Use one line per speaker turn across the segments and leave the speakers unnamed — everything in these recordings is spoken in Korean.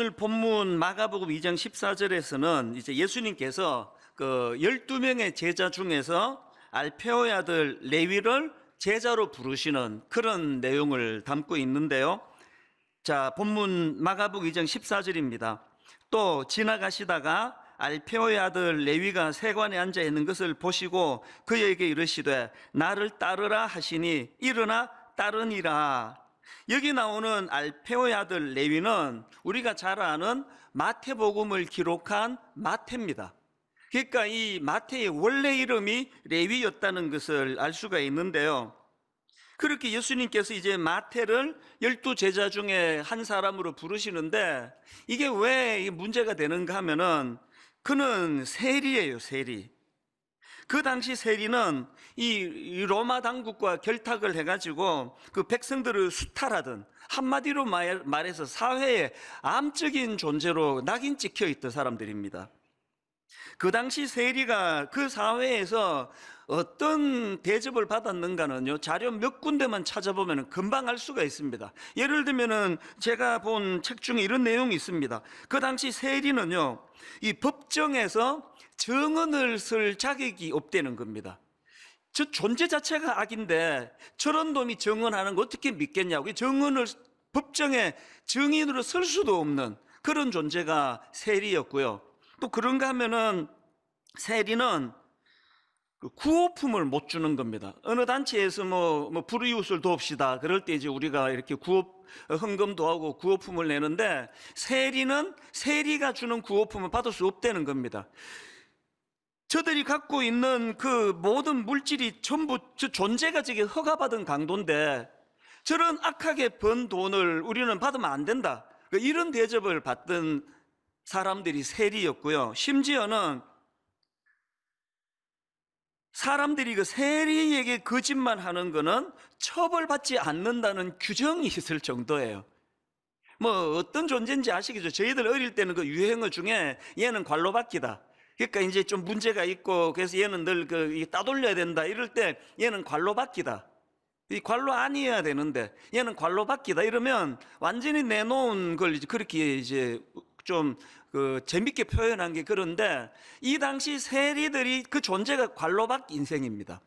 오늘 본문 마가복음 2장 14절에서는 이제 예수님께서 그 12명의 제자 중에서 알페오의 아들 레위를 제자로 부르시는 그런 내용을 담고 있는데요. 자, 본문 마가복음 2장 14절입니다. 또 지나가시다가 알페오의 아들 레위가 세관에 앉아 있는 것을 보시고 그에게 이르시되 나를 따르라 하시니 일어나 따르니라. 여기 나오는 알페오의 아들 레위는 우리가 잘 아는 마태복음을 기록한 마태입니다. 그러니까 이 마태의 원래 이름이 레위였다는 것을 알 수가 있는데요. 그렇게 예수님께서 이제 마태를 12제자 중에 한 사람으로 부르시는데 이게 왜 문제가 되는가 하면은 그는 세리예요, 세리. 그 당시 세리는 이 로마 당국과 결탁을 해가지고 그 백성들을 수탈하던, 한마디로 말해서 사회의 암적인 존재로 낙인 찍혀 있던 사람들입니다. 그 당시 세리가 그 사회에서 어떤 대접을 받았는가는요, 자료 몇 군데만 찾아보면 금방 알 수가 있습니다. 예를 들면은 제가 본 책 중에 이런 내용이 있습니다. 그 당시 세리는요, 이 법정에서 증언을 쓸 자격이 없다는 겁니다. 저 존재 자체가 악인데 저런 놈이 증언하는 거 어떻게 믿겠냐고. 증언을 법정에 증인으로 쓸 수도 없는 그런 존재가 세리였고요. 또 그런가 하면은 세리는 구호품을 못 주는 겁니다. 어느 단체에서 뭐 불이웃을 돕시다 그럴 때 이제 우리가 이렇게 헌금도 하고 구호품을 내는데 세리는 세리가 주는 구호품을 받을 수 없다는 겁니다. 저들이 갖고 있는 그 모든 물질이 전부 저 존재가 저게 허가받은 강도인데 저런 악하게 번 돈을 우리는 받으면 안 된다. 이런 대접을 받던 사람들이 세리였고요. 심지어는 사람들이 그 세리에게 거짓말 하는 거는 처벌받지 않는다는 규정이 있을 정도예요. 뭐 어떤 존재인지 아시겠죠? 저희들 어릴 때는 그 유행어 중에 얘는 관로 받기다. 그러니까 이제 좀 문제가 있고 그래서 얘는 늘 따돌려야 된다 이럴 때 얘는 관로 받기다. 이 관로 아니어야 되는데 얘는 관로 받기다 이러면 완전히 내놓은 걸 이제 그렇게 이제 좀 재밌게 표현한 게 그런데 이 당시 세리들이 그 존재가 관로받기 인생입니다.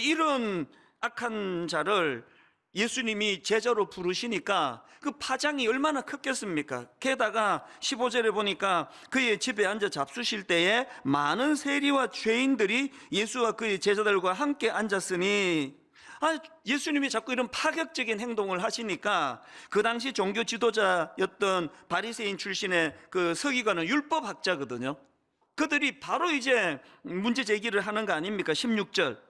이런 악한 자를 예수님이 제자로 부르시니까 그 파장이 얼마나 컸겠습니까? 게다가 15절에 보니까 그의 집에 앉아 잡수실 때에 많은 세리와 죄인들이 예수와 그의 제자들과 함께 앉았으니, 예수님이 자꾸 이런 파격적인 행동을 하시니까 그 당시 종교 지도자였던 바리새인 출신의 그 서기관은 율법학자거든요. 그들이 바로 이제 문제 제기를 하는 거 아닙니까? 16절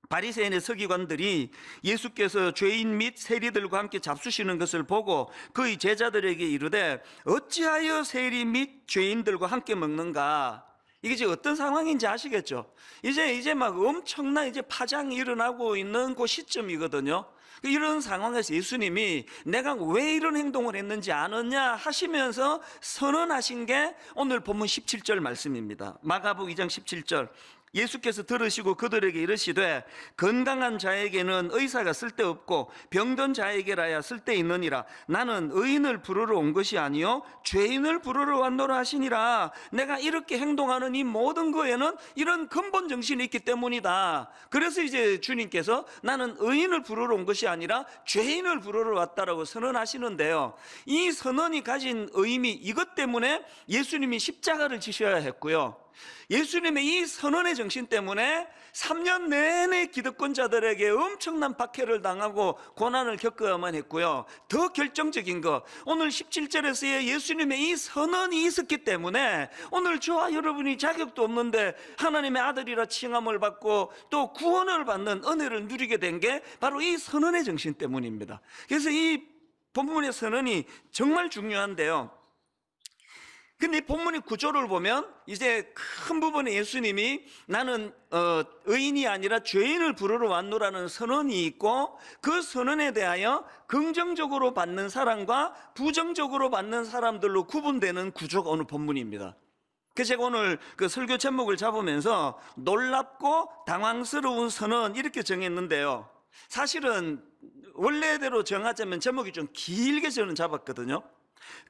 바리새인의 서기관들이 예수께서 죄인 및 세리들과 함께 잡수시는 것을 보고 그의 제자들에게 이르되 어찌하여 세리 및 죄인들과 함께 먹는가? 이게 이제 어떤 상황인지 아시겠죠? 이제 막 엄청난 이제 파장이 일어나고 있는 그 시점이거든요. 이런 상황에서 예수님이 내가 왜 이런 행동을 했는지 아느냐 하시면서 선언하신 게 오늘 본문 17절 말씀입니다. 마가복음 2장 17절. 예수께서 들으시고 그들에게 이르시되 건강한 자에게는 의사가 쓸데없고 병든 자에게라야 쓸데있느니라. 나는 의인을 부르러 온 것이 아니요 죄인을 부르러 왔노라 하시니라. 내가 이렇게 행동하는 이 모든 거에는 이런 근본 정신이 있기 때문이다. 그래서 이제 주님께서 나는 의인을 부르러 온 것이 아니라 죄인을 부르러 왔다라고 선언하시는데요, 이 선언이 가진 의미, 이것 때문에 예수님이 십자가를 지셔야 했고요, 예수님의 이 선언의 정신 때문에 3년 내내 기득권자들에게 엄청난 박해를 당하고 고난을 겪어야만 했고요, 더 결정적인 거 오늘 17절에서의 예수님의 이 선언이 있었기 때문에 오늘 저와 여러분이 자격도 없는데 하나님의 아들이라 칭함을 받고 또 구원을 받는 은혜를 누리게 된 게 바로 이 선언의 정신 때문입니다. 그래서 이 본문의 선언이 정말 중요한데요, 근데 본문의 구조를 보면 이제 큰 부분에 예수님이 나는 의인이 아니라 죄인을 부르러 왔노라는 선언이 있고 그 선언에 대하여 긍정적으로 받는 사람과 부정적으로 받는 사람들로 구분되는 구조가 오늘 본문입니다. 그래서 제가 오늘 그 설교 제목을 잡으면서 놀랍고 당황스러운 선언 이렇게 정했는데요, 사실은 원래대로 정하자면 제목이 좀 길게 저는 잡았거든요.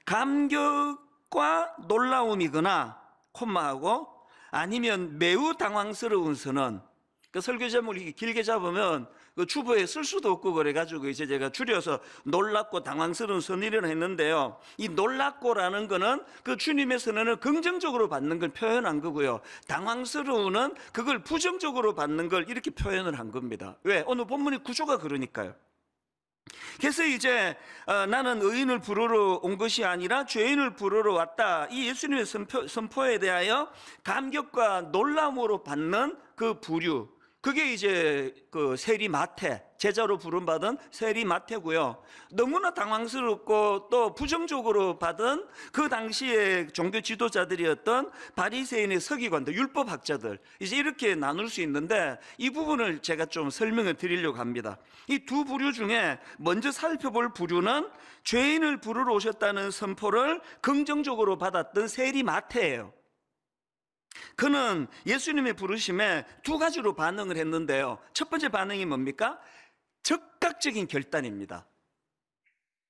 감격과 놀라움이거나 콤마하고 아니면 매우 당황스러운 선언. 그 설교 제목을 길게 잡으면 그 주보에 쓸 수도 없고 그래가지고 이제 제가 줄여서 놀랍고 당황스러운 선언이라 했는데요. 이 놀랍고라는 거는 그 주님의 선언을 긍정적으로 받는 걸 표현한 거고요. 당황스러운은 그걸 부정적으로 받는 걸 이렇게 표현을 한 겁니다. 왜? 오늘 본문의 구조가 그러니까요. 그래서 이제 나는 의인을 부르러 온 것이 아니라 죄인을 부르러 왔다. 이 예수님의 선포에 대하여 감격과 놀람으로 받는 그 부류, 그게 이제 그 세리 마태, 제자로 부름받은 세리 마태고요. 너무나 당황스럽고 또 부정적으로 받은 그 당시에 종교 지도자들이었던 바리새인의 서기관들, 율법학자들, 이제 이렇게 나눌 수 있는데 이 부분을 제가 좀 설명을 드리려고 합니다. 이 두 부류 중에 먼저 살펴볼 부류는 죄인을 부르러 오셨다는 선포를 긍정적으로 받았던 세리 마태예요. 그는 예수님의 부르심에 두 가지로 반응을 했는데요. 첫 번째 반응이 뭡니까? 즉각적인 결단입니다.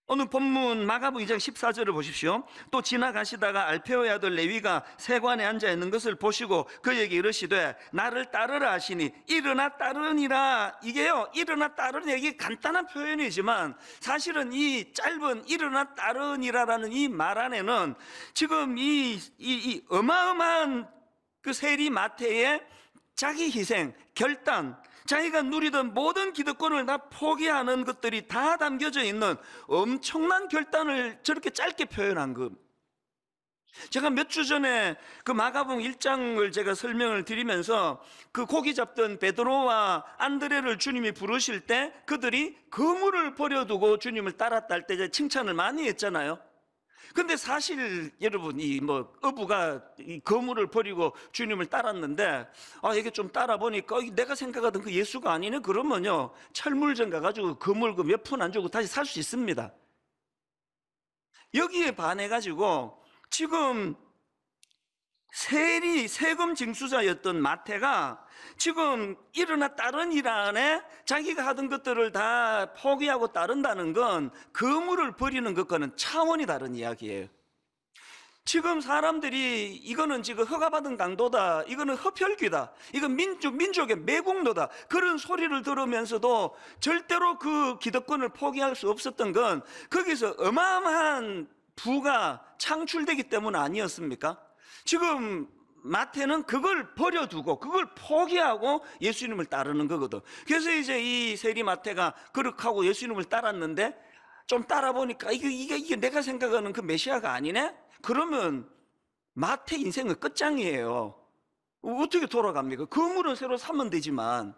오늘 본문 마가복음 2장 14절을 보십시오. 또 지나가시다가 알페오의 아들 레위가 세관에 앉아 있는 것을 보시고 그에게 이르시되 나를 따르라 하시니 일어나 따르니라. 이게요, 일어나 따르니, 이게 간단한 표현이지만 사실은 이 짧은 일어나 따르니라라는 이 말 안에는 지금 이 어마어마한 그 세리 마태의 자기 희생, 결단, 자기가 누리던 모든 기득권을 다 포기하는 것들이 다 담겨져 있는 엄청난 결단을 저렇게 짧게 표현한 것. 제가 몇 주 전에 그 마가복음 1장을 제가 설명을 드리면서 그 고기 잡던 베드로와 안드레를 주님이 부르실 때 그들이 그물을 버려두고 주님을 따랐다 할 때 칭찬을 많이 했잖아요. 근데 사실 여러분, 이 어부가 이 그물을 버리고 주님을 따랐는데 이게 좀 따라 보니까 내가 생각하던 그 예수가 아니네. 그러면요, 철물점 가가지고 그물 몇 푼 안 주고 다시 살 수 있습니다. 여기에 반해가지고 지금 세금 징수자였던 마태가 지금 일어나 따른 일 안에 자기가 하던 것들을 다 포기하고 따른다는 건 그물을 버리는 것과는 차원이 다른 이야기예요. 지금 사람들이 이거는 지금 허가받은 강도다, 이거는 흡혈귀다, 이건 민족의 매국노다, 그런 소리를 들으면서도 절대로 그 기득권을 포기할 수 없었던 건 거기서 어마어마한 부가 창출되기 때문 아니었습니까? 지금 마태는 그걸 버려두고 그걸 포기하고 예수님을 따르는 거거든. 그래서 이제 이 세리 마태가 그렇게 하고 예수님을 따랐는데 좀 따라 보니까 이게 내가 생각하는 그 메시아가 아니네? 그러면 마태 인생은 끝장이에요. 어떻게 돌아갑니까? 그물은 새로 사면 되지만.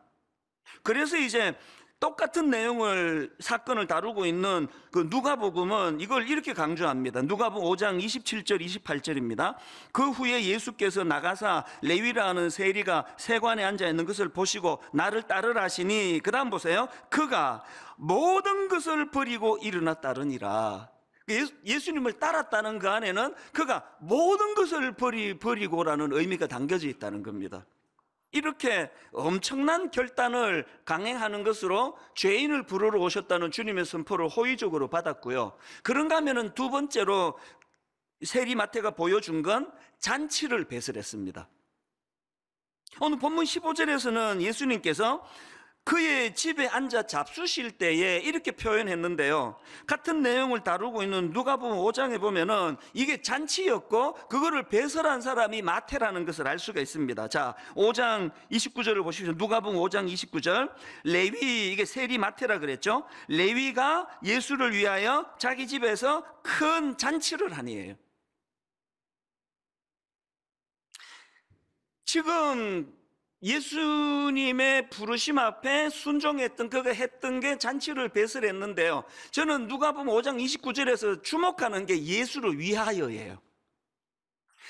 그래서 이제 똑같은 내용을 사건을 다루고 있는 그 누가복음은 이걸 이렇게 강조합니다. 누가복음 5장 27절 28절입니다. 그 후에 예수께서 나가사 레위라 하는 세리가 세관에 앉아 있는 것을 보시고 나를 따르라 하시니, 그 다음 보세요. 그가 모든 것을 버리고 일어나 따르니라. 예수님을 따랐다는 그 안에는 그가 모든 것을 버리고라는 의미가 담겨져 있다는 겁니다. 이렇게 엄청난 결단을 강행하는 것으로 죄인을 부르러 오셨다는 주님의 선포를 호의적으로 받았고요. 그런가 하면은 두 번째로 세리 마태가 보여준 건 잔치를 배설했습니다. 오늘 본문 15절에서는 예수님께서 그의 집에 앉아 잡수실 때에 이렇게 표현했는데요. 같은 내용을 다루고 있는 누가복음 5장에 보면은 이게 잔치였고 그거를 배설한 사람이 마태라는 것을 알 수가 있습니다. 자, 5장 29절을 보십시오. 누가복음 5장 29절. 레위, 이게 세리 마태라 그랬죠. 레위가 예수를 위하여 자기 집에서 큰 잔치를 하니에요. 지금 예수님의 부르심 앞에 순종했던, 그가 했던 게 잔치를 배설했는데요. 저는 누가복음 5장 29절에서 주목하는 게 예수를 위하여예요.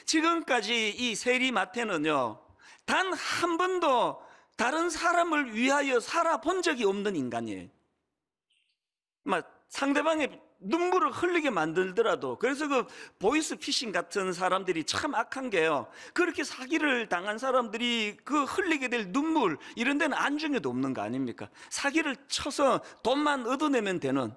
지금까지 이 세리 마태는요, 단 한 번도 다른 사람을 위하여 살아본 적이 없는 인간이에요. 상대방의 눈물을 흘리게 만들더라도, 그래서 그 보이스 피싱 같은 사람들이 참 악한 게요, 그렇게 사기를 당한 사람들이 그 흘리게 될 눈물 이런 데는 안중에도 없는 거 아닙니까? 사기를 쳐서 돈만 얻어내면 되는,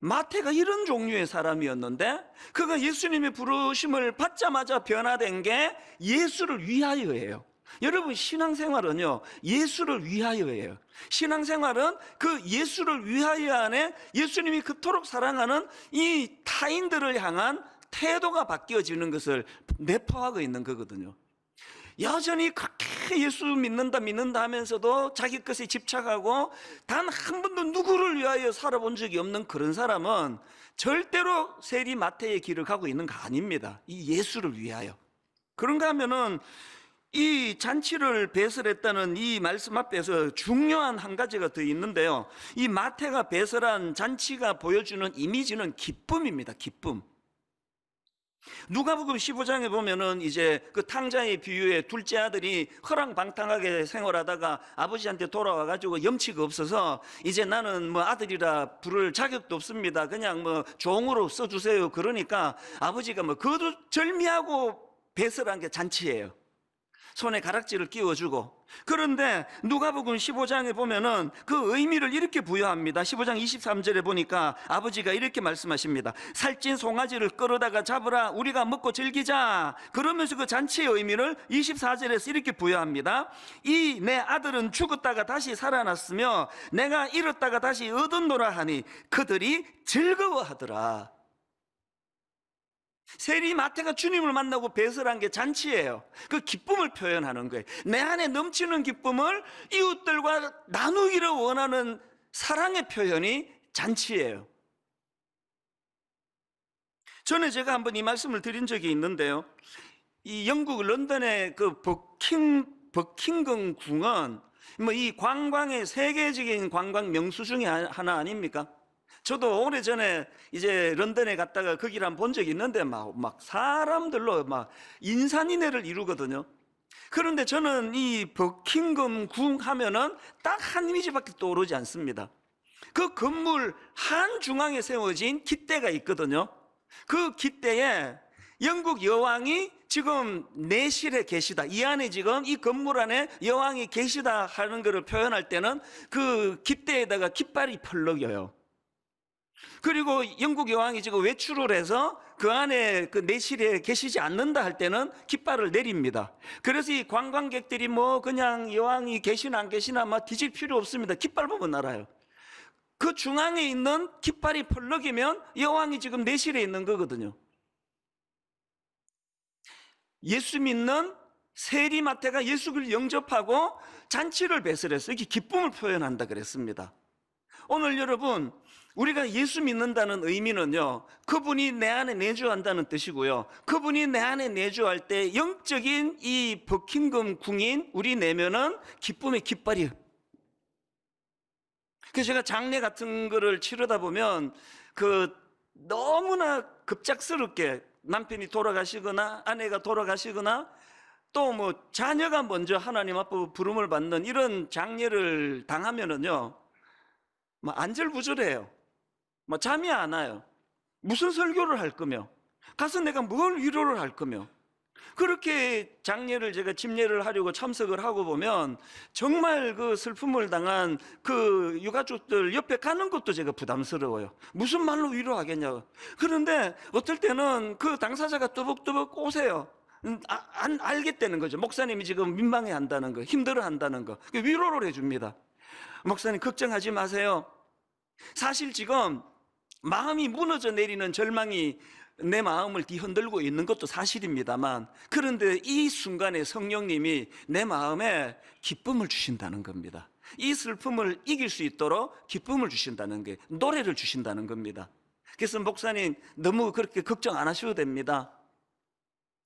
마태가 이런 종류의 사람이었는데 그가 예수님의 부르심을 받자마자 변화된 게 예수를 위하여예요. 여러분, 신앙생활은요, 예수를 위하여예요. 신앙생활은 그 예수를 위하여 안에 예수님이 그토록 사랑하는 이 타인들을 향한 태도가 바뀌어지는 것을 내포하고 있는 거거든요. 여전히 그렇게 예수 믿는다 하면서도 자기 것에 집착하고 단 한 번도 누구를 위하여 살아본 적이 없는 그런 사람은 절대로 세리 마태의 길을 가고 있는 거 아닙니다. 이 예수를 위하여. 그런가 하면은 이 잔치를 배설했다는 이 말씀 앞에서 중요한 한 가지가 더 있는데요, 이 마태가 배설한 잔치가 보여주는 이미지는 기쁨입니다. 기쁨. 누가복음 15장에 보면은 이제 그 탕자의 비유에 둘째 아들이 허랑방탕하게 생활하다가 아버지한테 돌아와 가지고 염치가 없어서 이제 나는 뭐 아들이라 부를 자격도 없습니다, 그냥 뭐 종으로 써주세요. 그러니까 아버지가 뭐 거두절미하고 배설한 게 잔치예요. 손에 가락지를 끼워주고. 그런데 누가복음 15장에 보면은 그 의미를 이렇게 부여합니다. 15장 23절에 보니까 아버지가 이렇게 말씀하십니다. 살찐 송아지를 끌어다가 잡으라, 우리가 먹고 즐기자. 그러면서 그 잔치의 의미를 24절에서 이렇게 부여합니다. 이 내 아들은 죽었다가 다시 살아났으며 내가 잃었다가 다시 얻었노라 하니 그들이 즐거워하더라. 세리 마태가 주님을 만나고 배설한 게 잔치예요. 그 기쁨을 표현하는 거예요. 내 안에 넘치는 기쁨을 이웃들과 나누기를 원하는 사랑의 표현이 잔치예요. 전에 제가 한번 이 말씀을 드린 적이 있는데요, 이 영국 런던의 그 버킹엄 궁은 뭐 이 관광의 세계적인 관광 명수 중에 하나 아닙니까? 저도 오래전에 이제 런던에 갔다가 거기를 한번 본 적이 있는데 막 사람들로 막 인산인해를 이루거든요. 그런데 저는 이 버킹엄 궁 하면은 딱 한 이미지밖에 떠오르지 않습니다. 그 건물 한중앙에 세워진 깃대가 있거든요. 그 깃대에 영국 여왕이 지금 내실에 계시다, 이 안에 지금 이 건물 안에 여왕이 계시다 하는 것을 표현할 때는 그 깃대에다가 깃발이 펄럭여요. 그리고 영국 여왕이 지금 외출을 해서 그 안에 그 내실에 계시지 않는다 할 때는 깃발을 내립니다. 그래서 이 관광객들이 뭐 그냥 여왕이 계시나 안 계시나 막 뒤질 필요 없습니다. 깃발 보면 알아요. 그 중앙에 있는 깃발이 펄럭이면 여왕이 지금 내실에 있는 거거든요. 예수 믿는 세리 마태가 예수를 영접하고 잔치를 배설해서 이렇게 기쁨을 표현한다 그랬습니다. 오늘 여러분, 우리가 예수 믿는다는 의미는요, 그분이 내 안에 내주한다는 뜻이고요, 그분이 내 안에 내주할 때 영적인 이 버킹엄 궁인 우리 내면은 기쁨의 깃발이. 그래서 제가 장례 같은 거를 치르다 보면 그 너무나 급작스럽게 남편이 돌아가시거나 아내가 돌아가시거나 또 뭐 자녀가 먼저 하나님 앞에 부름을 받는 이런 장례를 당하면은요, 막 안절부절해요. 막 잠이 안 와요. 무슨 설교를 할 거며, 가서 내가 뭘 위로를 할 거며. 그렇게 장례를 제가 집례를 하려고 참석을 하고 보면 정말 그 슬픔을 당한 그 유가족들 옆에 가는 것도 제가 부담스러워요. 무슨 말로 위로하겠냐고. 그런데 어떨 때는 그 당사자가 뚜벅뚜벅 오세요. 안 알겠다는 거죠. 목사님이 지금 민망해 한다는 거, 힘들어 한다는 거. 위로를 해줍니다. 목사님 걱정하지 마세요. 사실 지금 마음이 무너져 내리는 절망이 내 마음을 뒤흔들고 있는 것도 사실입니다만, 그런데 이 순간에 성령님이 내 마음에 기쁨을 주신다는 겁니다. 이 슬픔을 이길 수 있도록 기쁨을 주신다는 게, 노래를 주신다는 겁니다. 그래서 목사님 너무 그렇게 걱정 안 하셔도 됩니다.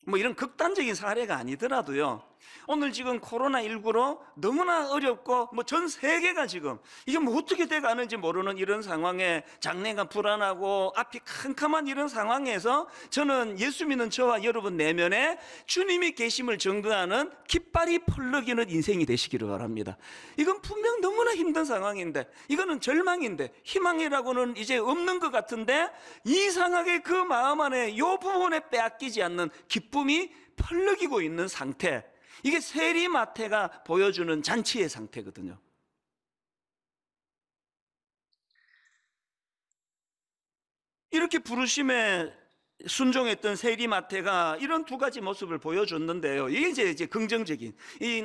뭐 이런 극단적인 사례가 아니더라도요, 오늘 지금 코로나19로 너무나 어렵고 뭐 전 세계가 지금 이게 뭐 어떻게 돼가는지 모르는 이런 상황에 장래가 불안하고 앞이 캄캄한 이런 상황에서 저는 예수 믿는 저와 여러분 내면에 주님이 계심을 증거하는 깃발이 펄럭이는 인생이 되시기를 바랍니다. 이건 분명 너무나 힘든 상황인데, 이거는 절망인데, 희망이라고는 이제 없는 것 같은데 이상하게 그 마음 안에 이 부분에 빼앗기지 않는 기쁨이 펄럭이고 있는 상태, 이게 세리 마태가 보여주는 잔치의 상태거든요. 이렇게 부르심에 순종했던 세리마태가 이런 두 가지 모습을 보여줬는데요. 이게 이제 긍정적인,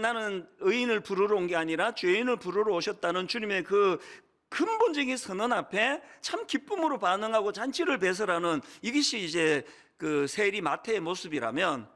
나는 의인을 부르러 온 게 아니라 죄인을 부르러 오셨다는 주님의 그 근본적인 선언 앞에 참 기쁨으로 반응하고 잔치를 배설하는, 이것이 이제 그 세리마태의 모습이라면,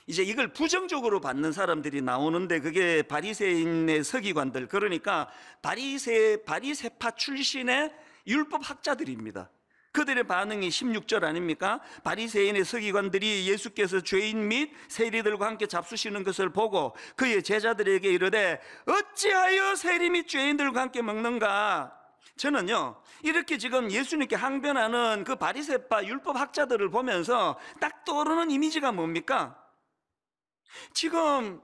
이제 이걸 부정적으로 받는 사람들이 나오는데, 그게 바리새인의 서기관들, 그러니까 바리새파 출신의 율법 학자들입니다. 그들의 반응이 16절 아닙니까? 바리새인의 서기관들이 예수께서 죄인 및 세리들과 함께 잡수시는 것을 보고 그의 제자들에게 이르되 어찌하여 세리 및 죄인들과 함께 먹는가? 저는요, 이렇게 지금 예수님께 항변하는 그 바리새파 율법 학자들을 보면서 딱 떠오르는 이미지가 뭡니까? 지금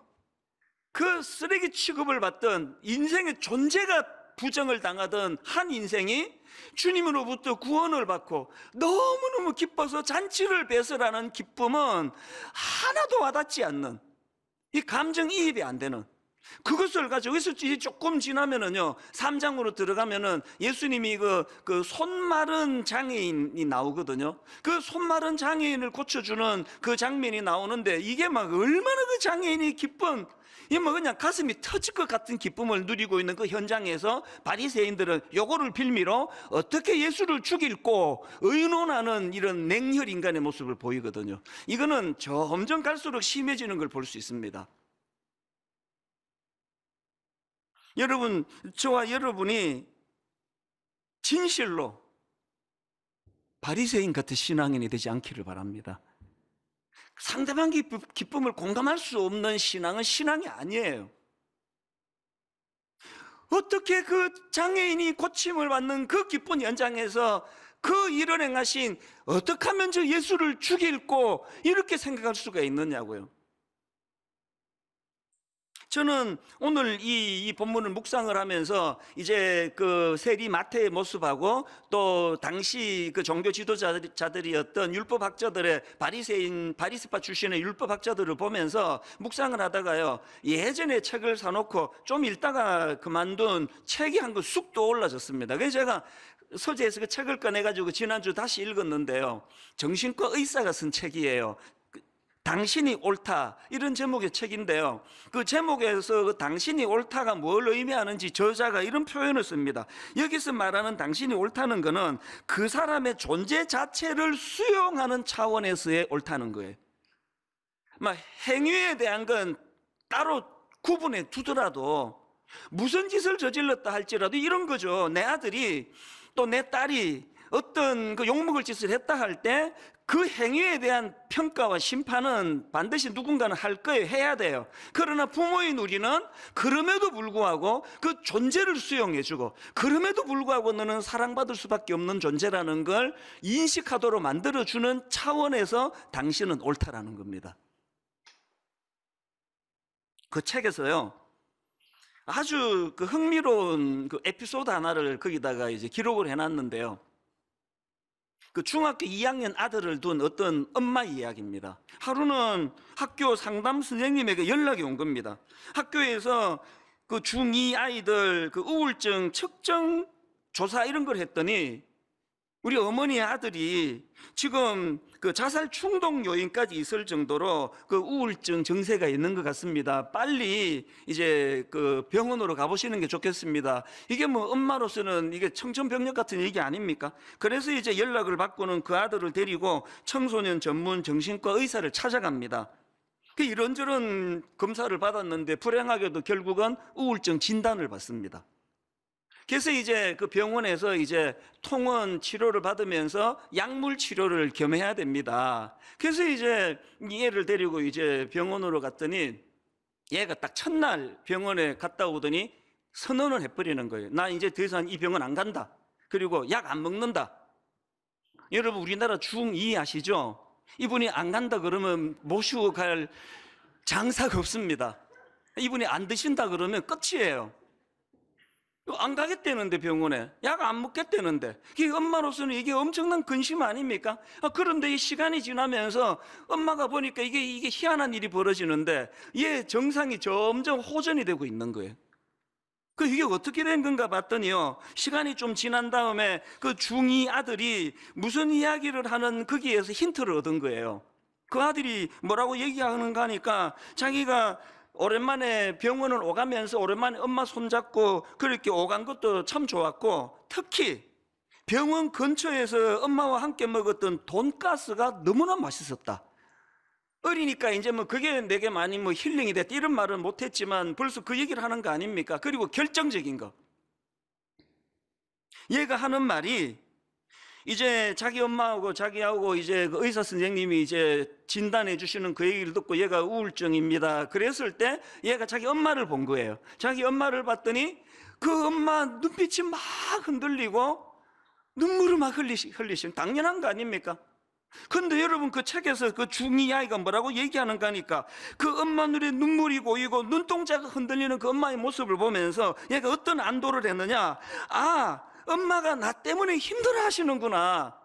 그 쓰레기 취급을 받던, 인생의 존재가 부정을 당하던 한 인생이 주님으로부터 구원을 받고 너무너무 기뻐서 잔치를 배설하는 기쁨은 하나도 와닿지 않는, 이 감정이입이 안 되는, 그것을 가지고 여기서 조금 지나면은요, 3장으로 들어가면은 예수님이 그 손마른 장애인이 나오거든요. 그 손마른 장애인을 고쳐주는 그 장면이 나오는데, 이게 막 얼마나 그 장애인이 기쁜, 이 뭐 그냥 가슴이 터질 것 같은 기쁨을 누리고 있는 그 현장에서 바리새인들은 요거를 빌미로 어떻게 예수를 죽일고 의논하는 이런 냉혈 인간의 모습을 보이거든요. 이거는 점점 갈수록 심해지는 걸 볼 수 있습니다. 여러분, 저와 여러분이 진실로 바리새인 같은 신앙인이 되지 않기를 바랍니다. 상대방의 기쁨을 공감할 수 없는 신앙은 신앙이 아니에요. 어떻게 그 장애인이 고침을 받는 그 기쁜 현장에서 그 일을 행하신, 어떻게 하면 저 예수를 죽일고 이렇게 생각할 수가 있느냐고요. 저는 오늘 이 본문을 묵상을 하면서 이제 그 세리 마태의 모습하고 또 당시 그 종교 지도자들이었던 율법학자들의 바리새파 출신의 율법학자들을 보면서 묵상을 하다가요, 예전에 책을 사놓고 좀 읽다가 그만둔 책이 한 권 쑥 떠올라졌습니다. 그래서 제가 서재에서 그 책을 꺼내가지고 지난주 다시 읽었는데요, 정신과 의사가 쓴 책이에요. 당신이 옳다, 이런 제목의 책인데요, 그 제목에서 그 당신이 옳다가 뭘 의미하는지 저자가 이런 표현을 씁니다. 여기서 말하는 당신이 옳다는 것은 그 사람의 존재 자체를 수용하는 차원에서의 옳다는 거예요. 막 행위에 대한 건 따로 구분해 두더라도, 무슨 짓을 저질렀다 할지라도 이런 거죠. 내 아들이 또 내 딸이 어떤 그 욕먹을 짓을 했다 할 때 그 행위에 대한 평가와 심판은 반드시 누군가는 할 거예요. 해야 돼요. 그러나 부모인 우리는 그럼에도 불구하고 그 존재를 수용해주고, 그럼에도 불구하고 너는 사랑받을 수밖에 없는 존재라는 걸 인식하도록 만들어주는 차원에서 당신은 옳다라는 겁니다. 그 책에서요, 아주 그 흥미로운 그 에피소드 하나를 거기다가 이제 기록을 해놨는데요, 그 중학교 2학년 아들을 둔 어떤 엄마 이야기입니다. 하루는 학교 상담 선생님에게 연락이 온 겁니다. 학교에서 그 중2 아이들 그 우울증 측정 조사 이런 걸 했더니 우리 어머니의 아들이 지금 그 자살 충동 요인까지 있을 정도로 그 우울증 증세가 있는 것 같습니다. 빨리 이제 그 병원으로 가보시는 게 좋겠습니다. 이게 뭐 엄마로서는 이게 청천벽력 같은 얘기 아닙니까? 그래서 이제 연락을 받고는 그 아들을 데리고 청소년 전문 정신과 의사를 찾아갑니다. 그 이런저런 검사를 받았는데 불행하게도 결국은 우울증 진단을 받습니다. 그래서 이제 그 병원에서 이제 통원 치료를 받으면서 약물 치료를 겸해야 됩니다. 그래서 이제 얘를 데리고 이제 병원으로 갔더니 얘가 딱 첫날 병원에 갔다 오더니 선언을 해버리는 거예요. 나 이제 더 이상 이 병원 안 간다. 그리고 약 안 먹는다. 여러분, 우리나라 중2 아시죠? 이분이 안 간다 그러면 모시고 갈 장사가 없습니다. 이분이 안 드신다 그러면 끝이에요. 안 가겠다는데, 병원에 약 안 먹겠다는데, 이 엄마로서는 이게 엄청난 근심 아닙니까? 그런데 이 시간이 지나면서 엄마가 보니까 이게 희한한 일이 벌어지는데 얘 정상이 점점 호전이 되고 있는 거예요. 이게 어떻게 된 건가 봤더니요, 시간이 좀 지난 다음에 그 중2 아들이 무슨 이야기를 하는 거기에서 힌트를 얻은 거예요. 그 아들이 뭐라고 얘기하는가 하니까, 자기가 오랜만에 병원을 오가면서 오랜만에 엄마 손잡고 그렇게 오간 것도 참 좋았고, 특히 병원 근처에서 엄마와 함께 먹었던 돈가스가 너무나 맛있었다. 어리니까 이제 뭐 그게 내게 많이 뭐 힐링이 됐다 이런 말은 못했지만 벌써 그 얘기를 하는 거 아닙니까? 그리고 결정적인 거, 얘가 하는 말이, 이제 자기 엄마하고 자기하고 이제 그 의사 선생님이 이제 진단해 주시는 그 얘기를 듣고 얘가 우울증입니다 그랬을 때 얘가 자기 엄마를 본 거예요. 자기 엄마를 봤더니 그 엄마 눈빛이 막 흔들리고 눈물을 막 흘리시는, 당연한 거 아닙니까? 근데 여러분, 그 책에서 그 중2 아이가 뭐라고 얘기하는가 하니까, 그 엄마 눈에 눈물이 고이고 눈동자가 흔들리는 그 엄마의 모습을 보면서 얘가 어떤 안도를 했느냐, 아, 엄마가 나 때문에 힘들어 하시는구나.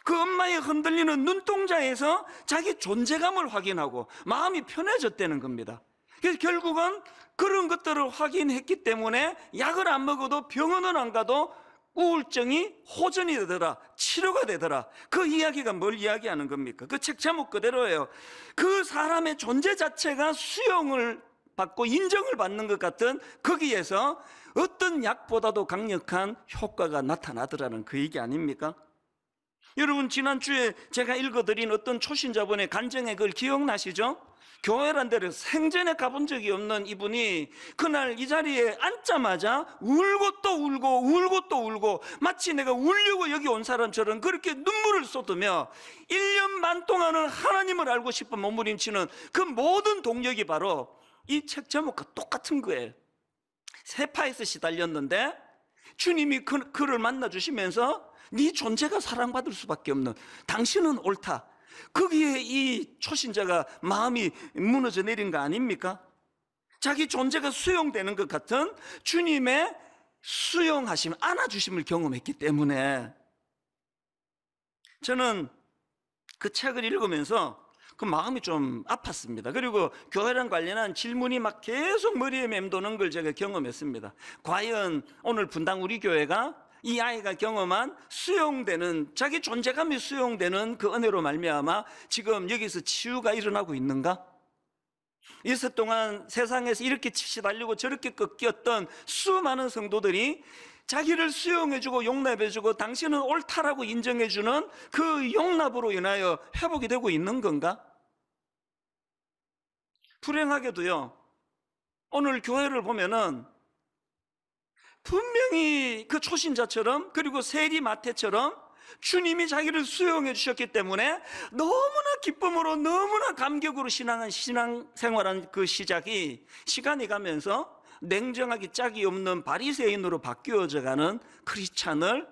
그 엄마의 흔들리는 눈동자에서 자기 존재감을 확인하고 마음이 편해졌다는 겁니다. 그래서 결국은 그런 것들을 확인했기 때문에 약을 안 먹어도 병원은 안 가도 우울증이 호전이 되더라, 치료가 되더라. 그 이야기가 뭘 이야기하는 겁니까? 그 책 제목 그대로예요. 그 사람의 존재 자체가 수용을 받고 인정을 받는 것 같은, 거기에서 어떤 약보다도 강력한 효과가 나타나더라는 그 얘기 아닙니까? 여러분, 지난주에 제가 읽어드린 어떤 초신자분의 간증의 글 기억나시죠? 교회란 데를 생전에 가본 적이 없는 이분이 그날 이 자리에 앉자마자 울고 또 울고 울고 또 울고, 마치 내가 울려고 여기 온 사람처럼 그렇게 눈물을 쏟으며 1년 반 동안은 하나님을 알고 싶은 몸부림치는 그 모든 동력이 바로 이 책 제목과 똑같은 거예요. 세파에서 시달렸는데 주님이 그를 만나주시면서 네 존재가 사랑받을 수밖에 없는, 당신은 옳다. 거기에 이 초신자가 마음이 무너져 내린 거 아닙니까? 자기 존재가 수용되는 것 같은 주님의 수용하심, 안아주심을 경험했기 때문에, 저는 그 책을 읽으면서 그 마음이 좀 아팠습니다. 그리고 교회랑 관련한 질문이 막 계속 머리에 맴도는 걸 제가 경험했습니다. 과연 오늘 분당 우리 교회가 이 아이가 경험한 수용되는, 자기 존재감이 수용되는 그 은혜로 말미암아 지금 여기서 치유가 일어나고 있는가? 이세 동안 세상에서 이렇게 시달리고 저렇게 꺾였던 수많은 성도들이 자기를 수용해주고 용납해주고 당신은 옳다라고 인정해주는 그 용납으로 인하여 회복이 되고 있는 건가? 불행하게도요, 오늘 교회를 보면은 분명히 그 초신자처럼, 그리고 세리 마태처럼 주님이 자기를 수용해 주셨기 때문에 너무나 기쁨으로, 너무나 감격으로 신앙생활한 그 시작이 시간이 가면서 냉정하기 짝이 없는 바리새인으로 바뀌어져 가는 크리스찬을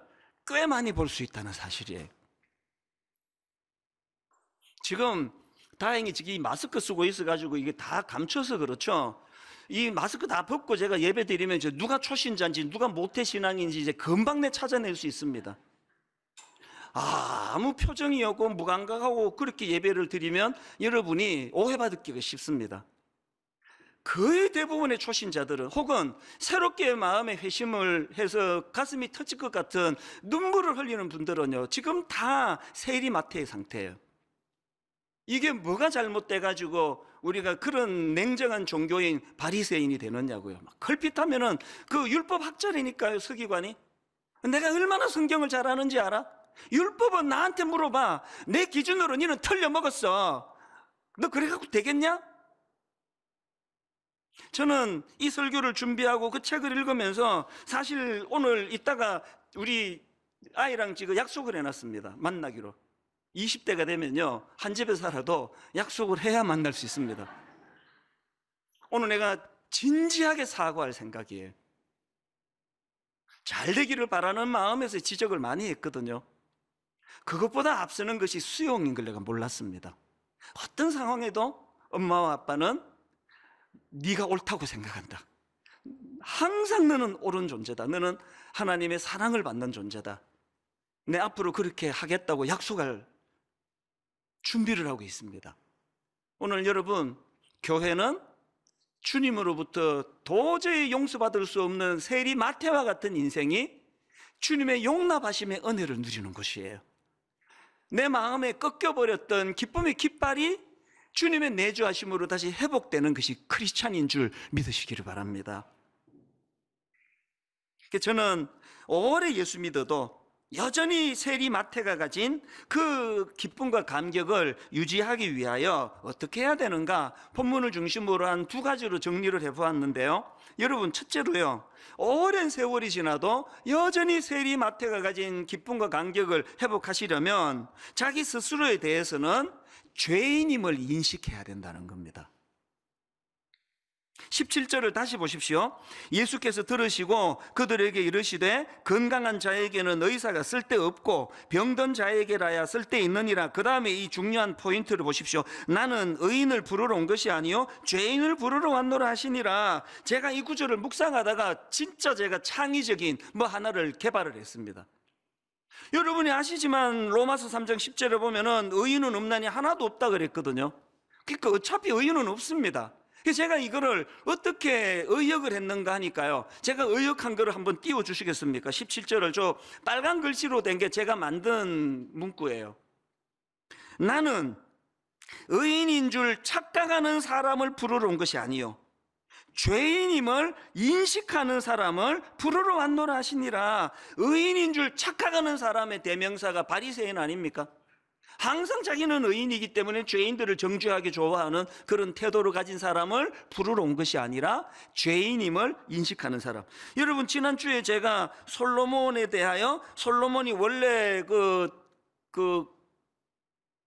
꽤 많이 볼 수 있다는 사실이에요. 지금 다행히 이 마스크 쓰고 있어가지고 이게 다 감춰서 그렇죠. 이 마스크 다 벗고 제가 예배 드리면 이제 누가 초신자인지 누가 모태신앙인지 이제 금방 찾아낼 수 있습니다. 아무 표정이 없고 무감각하고 그렇게 예배를 드리면 여러분이 오해받기가 쉽습니다. 거의 대부분의 초신자들은, 혹은 새롭게 마음의 회심을 해서 가슴이 터질 것 같은 눈물을 흘리는 분들은요, 지금 다 세리마태의 상태예요. 이게 뭐가 잘못돼가지고 우리가 그런 냉정한 종교인 바리새인이 되느냐고요. 막 걸핏하면은 그 율법 학자라니까요, 서기관이. 내가 얼마나 성경을 잘 아는지 알아? 율법은 나한테 물어봐. 내 기준으로 너는 틀려먹었어. 너 그래갖고 되겠냐? 저는 이 설교를 준비하고 그 책을 읽으면서 사실 오늘 이따가 우리 아이랑 지금 약속을 해놨습니다. 만나기로. 20대가 되면요, 한 집에 살아도 약속을 해야 만날 수 있습니다. 오늘 내가 진지하게 사과할 생각이에요. 잘 되기를 바라는 마음에서 지적을 많이 했거든요. 그것보다 앞서는 것이 수용인 걸 내가 몰랐습니다. 어떤 상황에도 엄마와 아빠는 네가 옳다고 생각한다. 항상 너는 옳은 존재다. 너는 하나님의 사랑을 받는 존재다. 내 앞으로 그렇게 하겠다고 약속할 준비를 하고 있습니다. 오늘 여러분, 교회는 주님으로부터 도저히 용서받을 수 없는 세리 마태와 같은 인생이 주님의 용납하심의 은혜를 누리는 것이에요. 내 마음에 꺾여버렸던 기쁨의 깃발이 주님의 내주하심으로 다시 회복되는 것이 크리스찬인 줄 믿으시기를 바랍니다. 저는 오래 예수 믿어도 여전히 세리 마태가 가진 그 기쁨과 감격을 유지하기 위하여 어떻게 해야 되는가, 본문을 중심으로 한 두 가지로 정리를 해보았는데요. 여러분, 첫째로요, 오랜 세월이 지나도 여전히 세리 마태가 가진 기쁨과 감격을 회복하시려면 자기 스스로에 대해서는 죄인임을 인식해야 된다는 겁니다. 17절을 다시 보십시오. 예수께서 들으시고 그들에게 이르시되 건강한 자에게는 의사가 쓸데없고 병든 자에게라야 쓸데있느니라. 그 다음에 이 중요한 포인트를 보십시오. 나는 의인을 부르러 온 것이 아니요 죄인을 부르러 왔노라 하시니라. 제가 이 구절을 묵상하다가 진짜 제가 창의적인 하나를 개발을 했습니다. 여러분이 아시지만 로마서 3장 10절에 보면은 의인은 없나니 하나도 없다 그랬거든요. 그러니까 어차피 의인은 없습니다. 제가 이거를 어떻게 의역을 했는가 하니까요, 제가 의역한 거를 한번 띄워주시겠습니까? 17절을 저 빨간 글씨로 된 게 제가 만든 문구예요. 나는 의인인 줄 착각하는 사람을 부르러 온 것이 아니요 죄인임을 인식하는 사람을 부르러 왔노라 하시니라. 의인인 줄 착각하는 사람의 대명사가 바리새인 아닙니까? 항상 자기는 의인이기 때문에 죄인들을 정죄하기 좋아하는 그런 태도를 가진 사람을 부르러 온 것이 아니라 죄인임을 인식하는 사람. 여러분, 지난주에 제가 솔로몬에 대하여, 솔로몬이 원래 그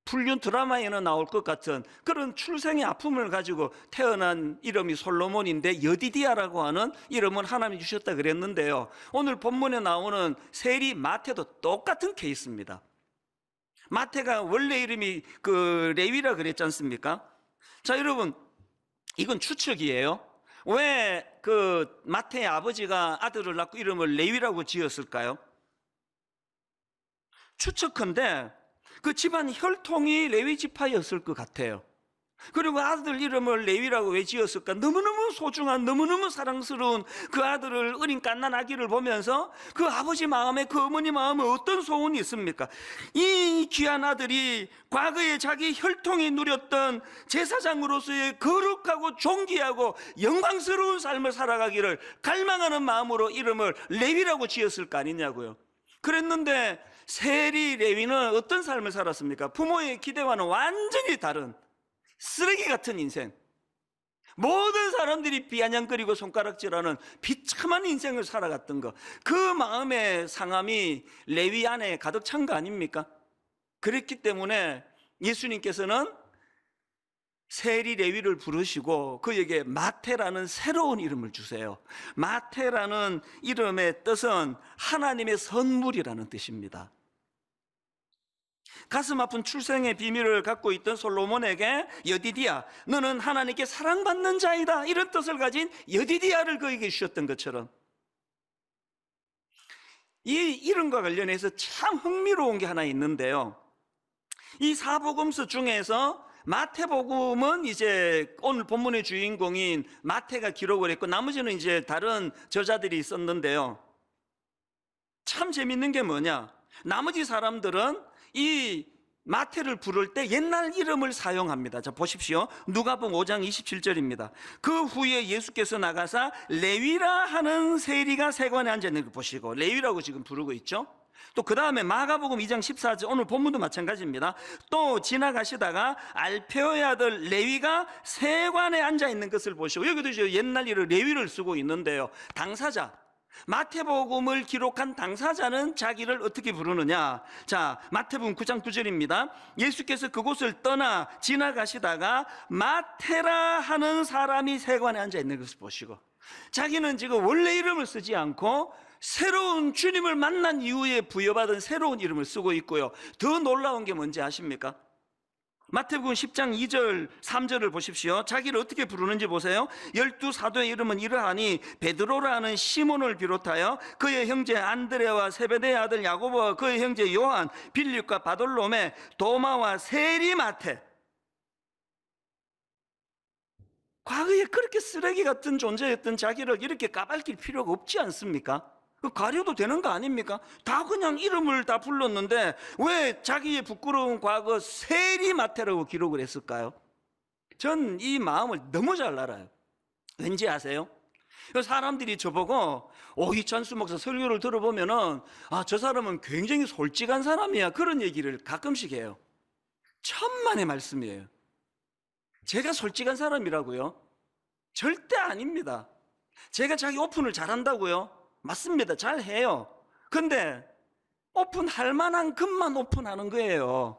불륜 드라마에는 나올 것 같은 그런 출생의 아픔을 가지고 태어난 이름이 솔로몬인데 여디디아라고 하는 이름은 하나님이 주셨다 그랬는데요, 오늘 본문에 나오는 세리 마태도 똑같은 케이스입니다. 마태가 원래 이름이 레위라 그랬지 않습니까? 자, 여러분, 이건 추측이에요. 왜 마태의 아버지가 아들을 낳고 이름을 레위라고 지었을까요? 추측컨대 그 집안 혈통이 레위 지파였을 것 같아요. 그리고 아들 이름을 레위라고 왜 지었을까? 너무너무 소중한, 너무너무 사랑스러운 그 아들을, 어린 갓난 아기를 보면서 그 아버지 마음에, 그 어머니 마음에 어떤 소원이 있습니까? 이 귀한 아들이 과거에 자기 혈통이 누렸던 제사장으로서의 거룩하고 존귀하고 영광스러운 삶을 살아가기를 갈망하는 마음으로 이름을 레위라고 지었을 거 아니냐고요. 그랬는데 세리 레위는 어떤 삶을 살았습니까? 부모의 기대와는 완전히 다른 쓰레기 같은 인생, 모든 사람들이 비아냥거리고 손가락질하는 비참한 인생을 살아갔던 것, 그 마음의 상함이 레위 안에 가득 찬 거 아닙니까? 그랬기 때문에 예수님께서는 세리 레위를 부르시고 그에게 마태라는 새로운 이름을 주세요. 마태라는 이름의 뜻은 하나님의 선물이라는 뜻입니다. 가슴 아픈 출생의 비밀을 갖고 있던 솔로몬에게 여디디아, 너는 하나님께 사랑받는 자이다, 이런 뜻을 가진 여디디아를 그에게 주셨던 것처럼, 이 이름과 관련해서 참 흥미로운 게 하나 있는데요, 이 사복음서 중에서 마태복음은 이제 오늘 본문의 주인공인 마태가 기록을 했고 나머지는 이제 다른 저자들이 있었는데요, 참 재밌는 게 뭐냐, 나머지 사람들은 이 마태를 부를 때 옛날 이름을 사용합니다. 자, 보십시오. 누가복음 5장 27절입니다. 그 후에 예수께서 나가사 레위라 하는 세리가 세관에 앉아 있는 걸 보시고, 레위라고 지금 부르고 있죠. 또 그 다음에 마가복음 2장 14절, 오늘 본문도 마찬가지입니다. 또 지나가시다가 알페오의 아들 레위가 세관에 앉아 있는 것을 보시고, 여기도 이제 옛날 이름 레위를 쓰고 있는데요, 당사자, 마태복음을 기록한 당사자는 자기를 어떻게 부르느냐. 자, 마태복음 9장 9절입니다. 예수께서 그곳을 떠나 지나가시다가 마태라 하는 사람이 세관에 앉아 있는 것을 보시고, 자기는 지금 원래 이름을 쓰지 않고 새로운 주님을 만난 이후에 부여받은 새로운 이름을 쓰고 있고요, 더 놀라운 게 뭔지 아십니까? 마태복음 10장 2절 3절을 보십시오. 자기를 어떻게 부르는지 보세요. 12 사도의 이름은 이러하니 베드로라는 시몬을 비롯하여 그의 형제 안드레와 세베대의 아들 야고보와 그의 형제 요한, 빌립과 바돌로메, 도마와 세리 마태. 과거에 그렇게 쓰레기 같은 존재였던 자기를 이렇게 까발릴 필요가 없지 않습니까? 가려도 되는 거 아닙니까? 다 그냥 이름을 다 불렀는데 왜 자기의 부끄러운 과거 세리마태라고 기록을 했을까요? 전 이 마음을 너무 잘 알아요. 왠지 아세요? 사람들이 저보고 이찬수 목사 설교를 들어보면은 저 사람은 굉장히 솔직한 사람이야, 그런 얘기를 가끔씩 해요. 천만의 말씀이에요. 제가 솔직한 사람이라고요? 절대 아닙니다. 제가 자기 오픈을 잘한다고요? 맞습니다. 잘해요. 근데 오픈할 만한 것만 오픈하는 거예요.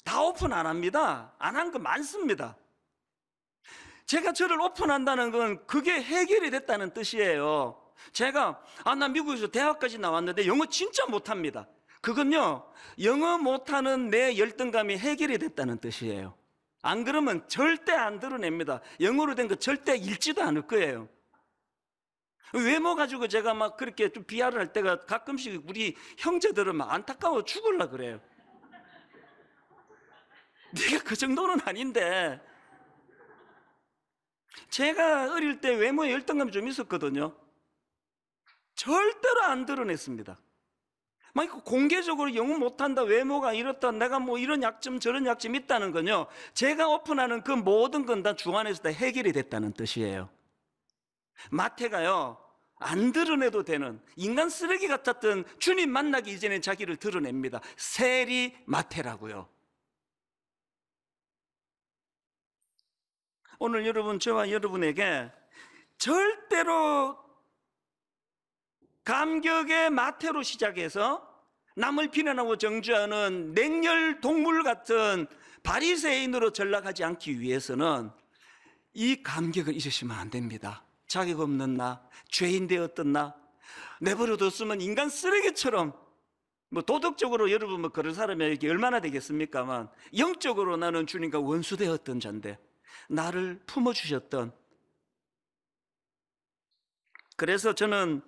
다 오픈 안 합니다. 안 한 거 많습니다. 제가 저를 오픈한다는 건 그게 해결이 됐다는 뜻이에요. 제가 나 미국에서 대학까지 나왔는데 영어 진짜 못합니다. 그건요, 영어 못하는 내 열등감이 해결이 됐다는 뜻이에요. 안 그러면 절대 안 드러냅니다. 영어로 된 거 절대 읽지도 않을 거예요. 외모 가지고 제가 막 그렇게 좀 비하를 할 때가 가끔씩 우리 형제들은 막 안타까워 죽으려 그래요. 네가 그 정도는 아닌데. 제가 어릴 때 외모에 열등감이 좀 있었거든요. 절대로 안 드러냈습니다. 막 공개적으로 영어 못한다, 외모가 이렇다, 내가 뭐 이런 약점 저런 약점 있다는 건요, 제가 오픈하는 그 모든 건 다 주 안에서 다 해결이 됐다는 뜻이에요. 마태가요, 안 드러내도 되는 인간 쓰레기 같았던 주님 만나기 이전에 자기를 드러냅니다. 세리 마태라고요. 오늘 여러분, 저와 여러분에게 절대로 감격의 마태로 시작해서 남을 비난하고 정죄하는 냉혈 동물 같은 바리새인으로 전락하지 않기 위해서는 이 감격을 잊으시면 안 됩니다. 자격 없는 나, 죄인 되었던 나, 내버려뒀으면 인간 쓰레기처럼, 뭐 도덕적으로 여러분 뭐 그런 사람이 얼마나 되겠습니까만, 영적으로 나는 주님과 원수되었던 자인데 나를 품어주셨던. 그래서 저는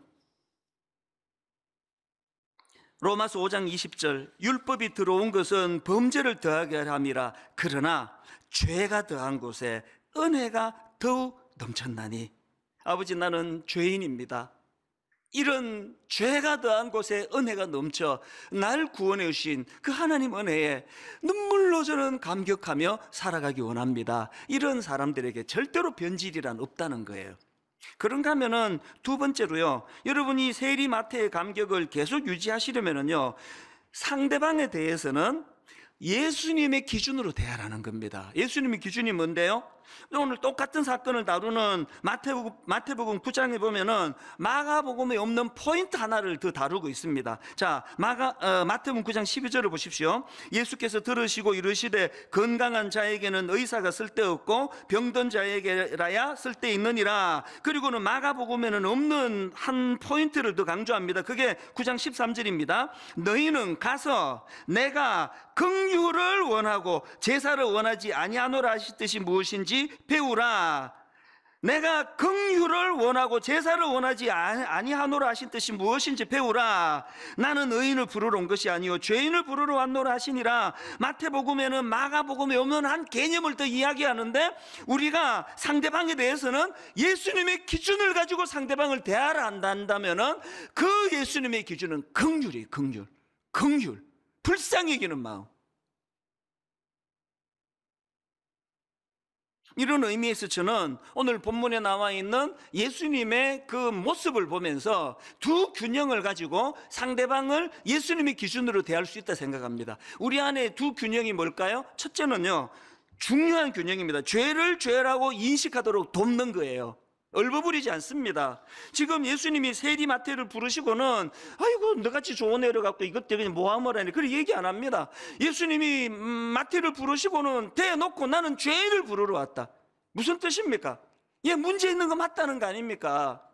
로마서 5장 20절, 율법이 들어온 것은 범죄를 더하게 함이라, 그러나 죄가 더한 곳에 은혜가 더욱 넘쳤나니. 아버지, 나는 죄인입니다. 이런 죄가 더한 곳에 은혜가 넘쳐 날 구원해 주신 그 하나님 은혜에 눈물로 저는 감격하며 살아가기 원합니다. 이런 사람들에게 절대로 변질이란 없다는 거예요. 그런가 하면은 두 번째로요, 여러분이 세리 마태의 감격을 계속 유지하시려면은요, 상대방에 대해서는 예수님의 기준으로 대하라는 겁니다. 예수님의 기준이 뭔데요? 오늘 똑같은 사건을 다루는 마태복음 9장에 보면은 마가복음에 없는 포인트 하나를 더 다루고 있습니다. 자, 마태복음 9장 12절을 보십시오. 예수께서 들으시고 이르시되 건강한 자에게는 의사가 쓸데없고 병든 자에게라야 쓸데있느니라. 그리고는 마가복음에는 없는 한 포인트를 더 강조합니다. 그게 9장 13절입니다. 너희는 가서 내가 긍휼을 원하고 제사를 원하지 아니하노라 하시듯이 무엇인지 배우라. 내가 긍휼을 원하고 제사를 원하지 아니하노라 하신 뜻이 무엇인지 배우라. 나는 의인을 부르러 온 것이 아니요 죄인을 부르러 왔노라 하시니라. 마태복음에는 마가복음에 없는 한 개념을 더 이야기하는데, 우리가 상대방에 대해서는 예수님의 기준을 가지고 상대방을 대하라 한다면은 그 예수님의 기준은 긍휼이 긍휼, 불쌍히 여기는 마음. 이런 의미에서 저는 오늘 본문에 나와 있는 예수님의 그 모습을 보면서 두 균형을 가지고 상대방을 예수님의 기준으로 대할 수 있다 생각합니다. 우리 안에 두 균형이 뭘까요? 첫째는요, 중요한 균형입니다. 죄를 죄라고 인식하도록 돕는 거예요. 얼버무리지 않습니다. 지금 예수님이 세리 마태를 부르시고는 아이고 너같이 좋은 애를 갖고 이것 때문에 뭐하면 하니 그렇게 얘기 안 합니다. 예수님이 마태를 부르시고는 대놓고 나는 죄인을 부르러 왔다. 무슨 뜻입니까? 얘 문제 있는 거 맞다는 거 아닙니까?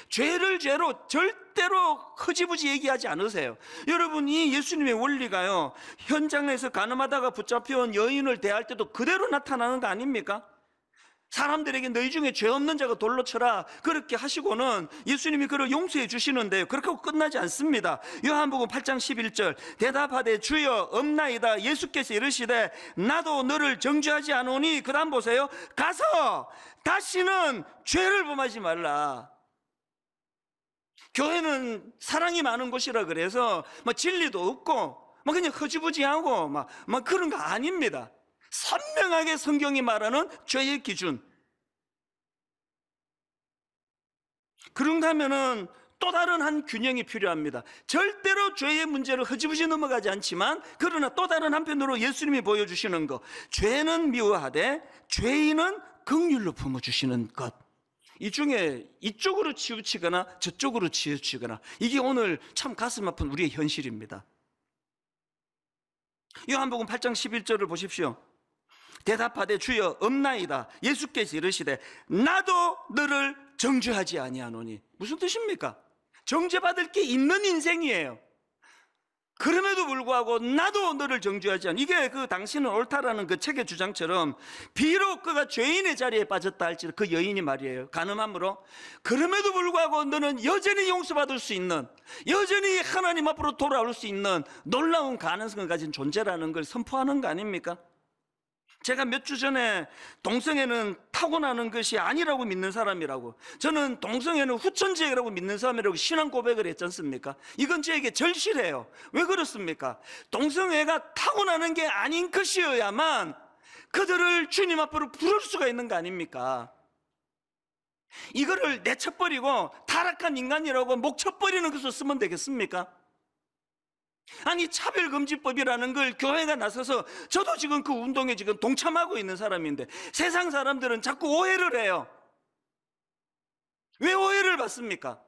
죄를 죄로 절대로 흐지부지 얘기하지 않으세요. 여러분, 이 예수님의 원리가요, 현장에서 가늠하다가 붙잡혀온 여인을 대할 때도 그대로 나타나는 거 아닙니까? 사람들에게 너희 중에 죄 없는 자가 돌로 쳐라 그렇게 하시고는 예수님이 그를 용서해 주시는데요, 그렇게 하고 끝나지 않습니다. 요한복음 8장 11절 대답하되 주여 없나이다. 예수께서 이르시되 나도 너를 정죄하지 않으니, 그 다음 보세요. 가서 다시는 죄를 범하지 말라. 교회는 사랑이 많은 곳이라 그래서 진리도 없고 그냥 허지부지하고 막 그런 거 아닙니다. 선명하게 성경이 말하는 죄의 기준. 그런가 하면은 또 다른 한 균형이 필요합니다. 절대로 죄의 문제를 허지부지 넘어가지 않지만, 그러나 또 다른 한편으로 예수님이 보여주시는 것, 죄는 미워하되 죄인은 긍휼로 품어주시는 것. 이 중에 이쪽으로 치우치거나 저쪽으로 치우치거나, 이게 오늘 참 가슴 아픈 우리의 현실입니다. 요한복음 8장 11절을 보십시오. 대답하되 주여 없나이다. 예수께서 이르시되 나도 너를 정죄하지 아니하노니. 무슨 뜻입니까? 정죄받을 게 있는 인생이에요. 그럼에도 불구하고 나도 너를 정죄하지 않아. 이게 그 당신은 옳다라는 그 책의 주장처럼, 비록 그가 죄인의 자리에 빠졌다 할지라도 그 여인이 말이에요, 간음함으로, 그럼에도 불구하고 너는 여전히 용서받을 수 있는, 여전히 하나님 앞으로 돌아올 수 있는 놀라운 가능성을 가진 존재라는 걸 선포하는 거 아닙니까? 제가 몇 주 전에 동성애는 타고나는 것이 아니라고 믿는 사람이라고, 저는 동성애는 후천지라고 믿는 사람이라고 신앙 고백을 했지 않습니까? 이건 저에게 절실해요. 왜 그렇습니까? 동성애가 타고나는 게 아닌 것이어야만 그들을 주님 앞으로 부를 수가 있는 거 아닙니까? 이거를 내쳐버리고 타락한 인간이라고 목쳐버리는 것으로 쓰면 되겠습니까? 아니, 차별금지법이라는 걸 교회가 나서서, 저도 지금 그 운동에 지금 동참하고 있는 사람인데, 세상 사람들은 자꾸 오해를 해요. 왜 오해를 받습니까?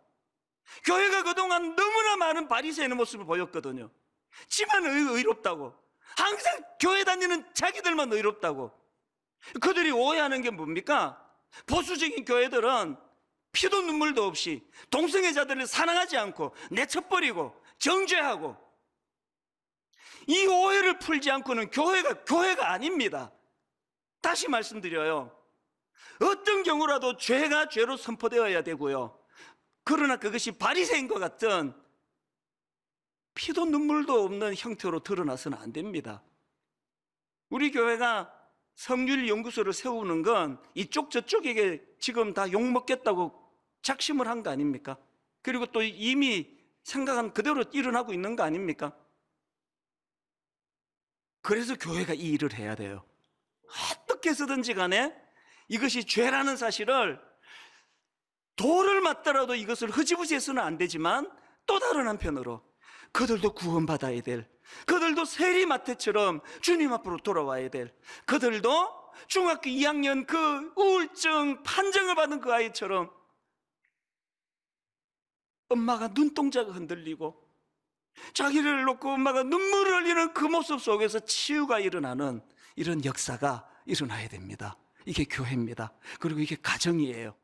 교회가 그동안 너무나 많은 바리새인의 모습을 보였거든요. 지만 의롭다고, 항상 교회 다니는 자기들만 의롭다고. 그들이 오해하는 게 뭡니까? 보수적인 교회들은 피도 눈물도 없이 동성애자들을 사랑하지 않고 내쳐버리고 정죄하고, 이 오해를 풀지 않고는 교회가 아닙니다. 다시 말씀드려요. 어떤 경우라도 죄가 죄로 선포되어야 되고요, 그러나 그것이 바리새인과 같은 피도 눈물도 없는 형태로 드러나서는 안 됩니다. 우리 교회가 성률연구소를 세우는 건 이쪽 저쪽에게 지금 다 욕먹겠다고 작심을 한 거 아닙니까? 그리고 또 이미 생각한 그대로 일어나고 있는 거 아닙니까? 그래서 교회가 이 일을 해야 돼요. 어떻게 해서든지 간에 이것이 죄라는 사실을, 돌을 맞더라도 이것을 흐지부지 해서는 안 되지만, 또 다른 한편으로 그들도 구원받아야 될, 그들도 세리마태처럼 주님 앞으로 돌아와야 될, 그들도 중학교 2학년 그 우울증 판정을 받은 그 아이처럼 엄마가 눈동자가 흔들리고 자기를 놓고 엄마가 눈물을 흘리는 그 모습 속에서 치유가 일어나는 이런 역사가 일어나야 됩니다. 이게 교회입니다. 그리고 이게 가정이에요.